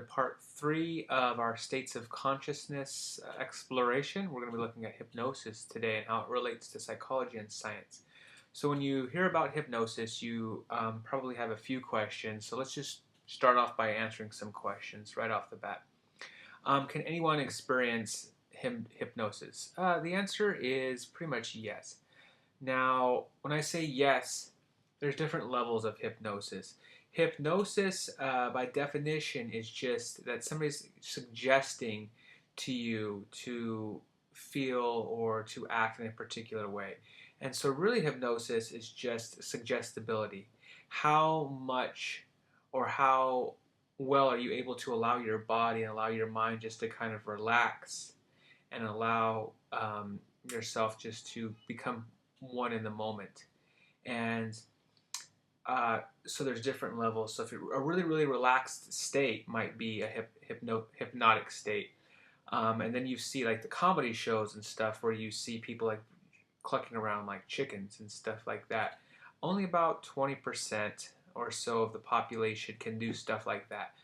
to part 3 of our states of consciousness exploration. We're going to be looking at hypnosis today and how it relates to psychology and science. So when you hear about hypnosis, you probably have a few questions. So let's just start off by answering some questions right off the bat. Can anyone experience hypnosis? The answer is pretty much yes. Now, when I say yes, there's different levels of hypnosis. Hypnosis, by definition, is just that somebody's suggesting to you to feel or to act in a particular way. And so, really, hypnosis is just suggestibility. How much or how well are you able to allow your body and allow your mind just to kind of relax and allow yourself just to become one in the moment? And so there's different levels. So if you're a really, really relaxed state might be a hypnotic state. And then you see like the comedy shows and stuff where you see people like clucking around like chickens and stuff like that. Only about 20% or so of the population can do stuff like that.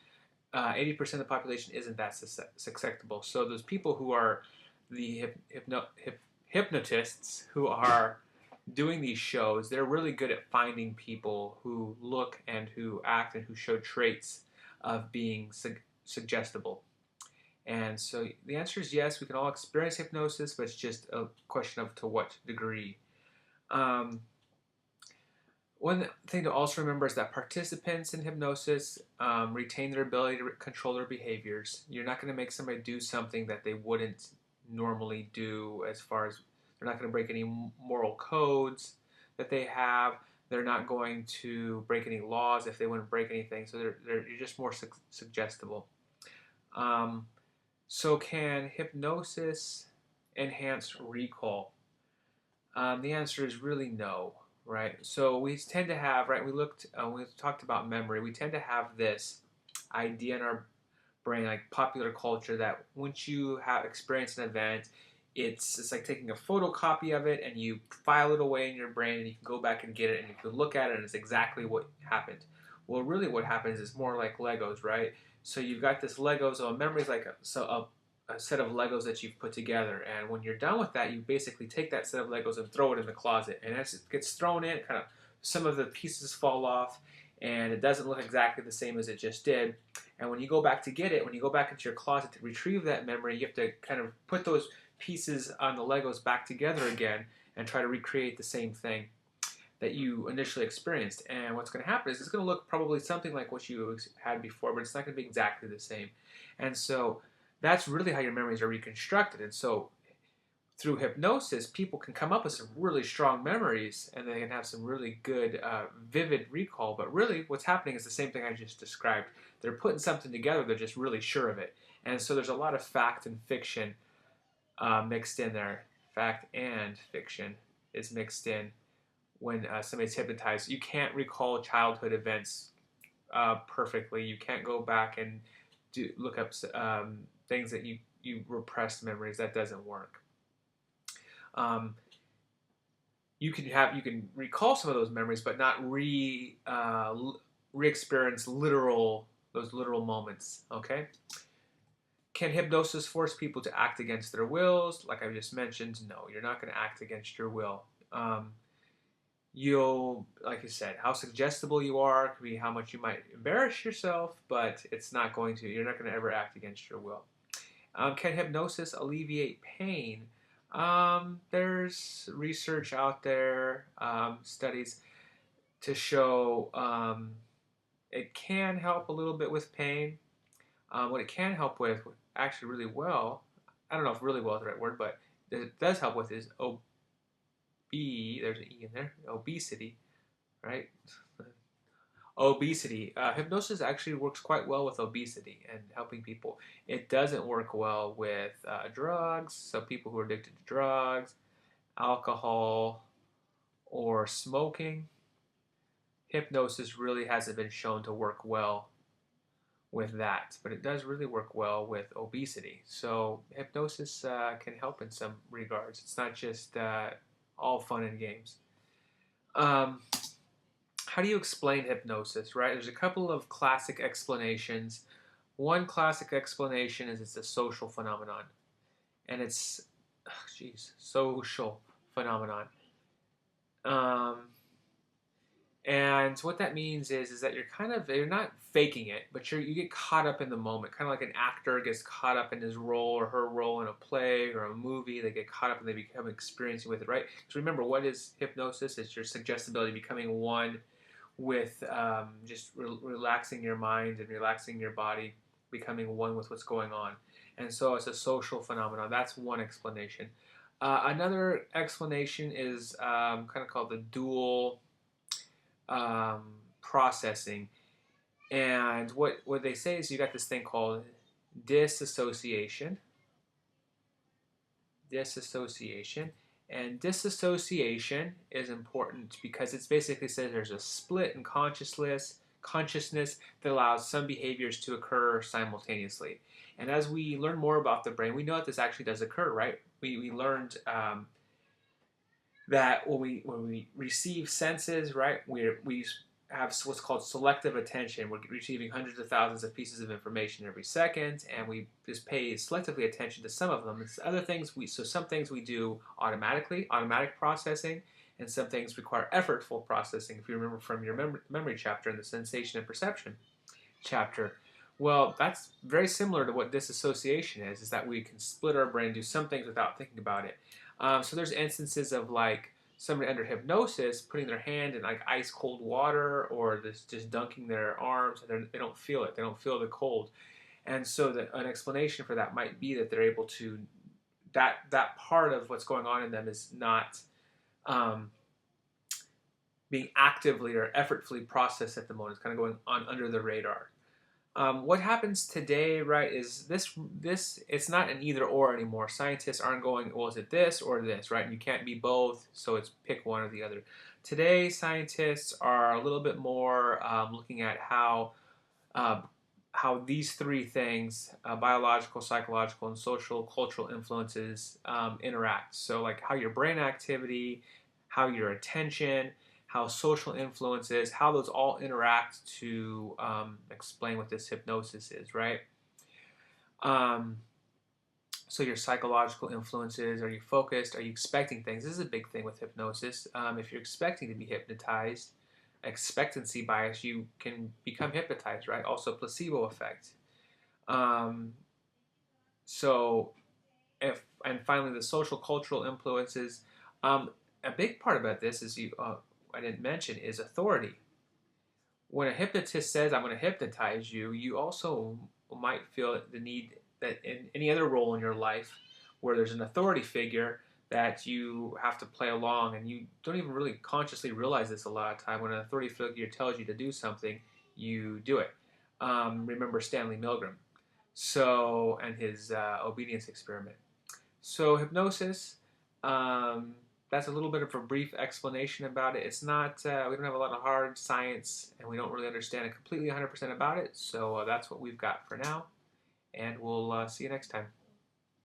80% of the population isn't that susceptible. So those people who are the hypnotists who are doing these shows, they're really good at finding people who look and who act and who show traits of being suggestible. And so the answer is yes, we can all experience hypnosis, but it's just a question of to what degree. One thing to also remember is that participants in hypnosis retain their ability to control their behaviors. You're not going to make somebody do something that they wouldn't normally do, as far as they're not going to break any moral codes that they have. They're not going to break any laws if they wouldn't break anything. So you're just more suggestible. So can hypnosis enhance recall? The answer is really no, right? So we tend to have, right, we talked about memory. We tend to have this idea in our brain, like popular culture, that once you have experienced an event, it's like taking a photocopy of it and you file it away in your brain and you can go back and get it and you can look at it and it's exactly what happened. Well, really what happens is more like Legos, right? So you've got this Legos, so a memory is like a set of Legos that you've put together, and when you're done with that, you basically take that set of Legos and throw it in the closet, and as it gets thrown in, kind of some of the pieces fall off and it doesn't look exactly the same as it just did. And when you go back to get it, when you go back into your closet to retrieve that memory, you have to kind of put those pieces on the Legos back together again and try to recreate the same thing that you initially experienced. And what's going to happen is it's going to look probably something like what you had before, but it's not going to be exactly the same. And so that's really how your memories are reconstructed. And so through hypnosis, people can come up with some really strong memories and they can have some really good, vivid recall. But really, what's happening is the same thing I just described. They're putting something together, they're just really sure of it. And so there's a lot of fact and fiction mixed in there. Fact and fiction is mixed in when somebody's hypnotized. You can't recall childhood events perfectly. You can't go back and look up things that you repressed memories. That doesn't work. You can recall some of those memories, but not re-experience those literal moments. Okay. Can hypnosis force people to act against their wills? Like I just mentioned, no, you're not going to act against your will. You'll, like I said, how suggestible you are could be how much you might embarrass yourself, but it's not going to. You're not going to ever act against your will. Can hypnosis alleviate pain? There's research out there, studies to show it can help a little bit with pain. What it can help with, actually really well, I don't know if really well is the right word, but it does help with is there's an E in there, obesity, right? Obesity. Hypnosis actually works quite well with obesity and helping people. It doesn't work well with drugs, so people who are addicted to drugs, alcohol, or smoking. Hypnosis really hasn't been shown to work well with that, but it does really work well with obesity. So hypnosis can help in some regards. It's not just all fun and games. How do you explain hypnosis, right? There's a couple of classic explanations. One classic explanation is it's a social phenomenon, and it's, social phenomenon. Um, And what that means is that you're not faking it, but you get caught up in the moment, kind of like an actor gets caught up in his role or her role in a play or a movie. They get caught up and they become experiencing with it, right? Because remember, what is hypnosis? It's your suggestibility, becoming one with just relaxing your mind and relaxing your body, becoming one with what's going on. And so it's a social phenomenon. That's one explanation. Another explanation is kind of called the dual um, processing. And what they say is you got this thing called disassociation. Disassociation. And disassociation is important because it's basically says there's a split in consciousness that allows some behaviors to occur simultaneously. And as we learn more about the brain, we know that this actually does occur, right? We learned that when we receive senses, right, we have what's called selective attention. We're receiving hundreds of thousands of pieces of information every second, and we just pay selectively attention to some of them. It's other things some things we do automatically, automatic processing, and some things require effortful processing. If you remember from your memory chapter in the sensation and perception chapter. Well, that's very similar to what disassociation is that we can split our brain, do some things without thinking about it. So there's instances of like somebody under hypnosis putting their hand in like ice cold water or just dunking their arms and they don't feel it. They don't feel the cold. And so an explanation for that might be that they're able to, that part of what's going on in them is not um, being actively or effortfully processed at the moment. It's kind of going on under the radar. What happens today, right, is this it's not an either or anymore. Scientists aren't going, well, is it this or this, right? And you can't be both, so it's pick one or the other. Today, scientists are a little bit more looking at uh, how these three things, biological, psychological, and social, cultural influences interact. So, like how your brain activity, how your attention, how social influences, how those all interact to explain what this hypnosis is, right? Um, so your psychological influences, are you focused? Are you expecting things? This is a big thing with hypnosis. If you're expecting to be hypnotized, expectancy bias, you can become hypnotized, right? Also placebo effect. Um, so and finally the social cultural influences. A big part about this is I didn't mention is authority. When a hypnotist says, I'm going to hypnotize you, you also might feel the need that in any other role in your life where there's an authority figure that you have to play along, and you don't even really consciously realize this a lot of time. When an authority figure tells you to do something, you do it. Remember Stanley Milgram, and his obedience experiment. So hypnosis, um, that's a little bit of a brief explanation about it. It's not, we don't have a lot of hard science, and we don't really understand it completely 100% about it. So that's what we've got for now, and we'll see you next time.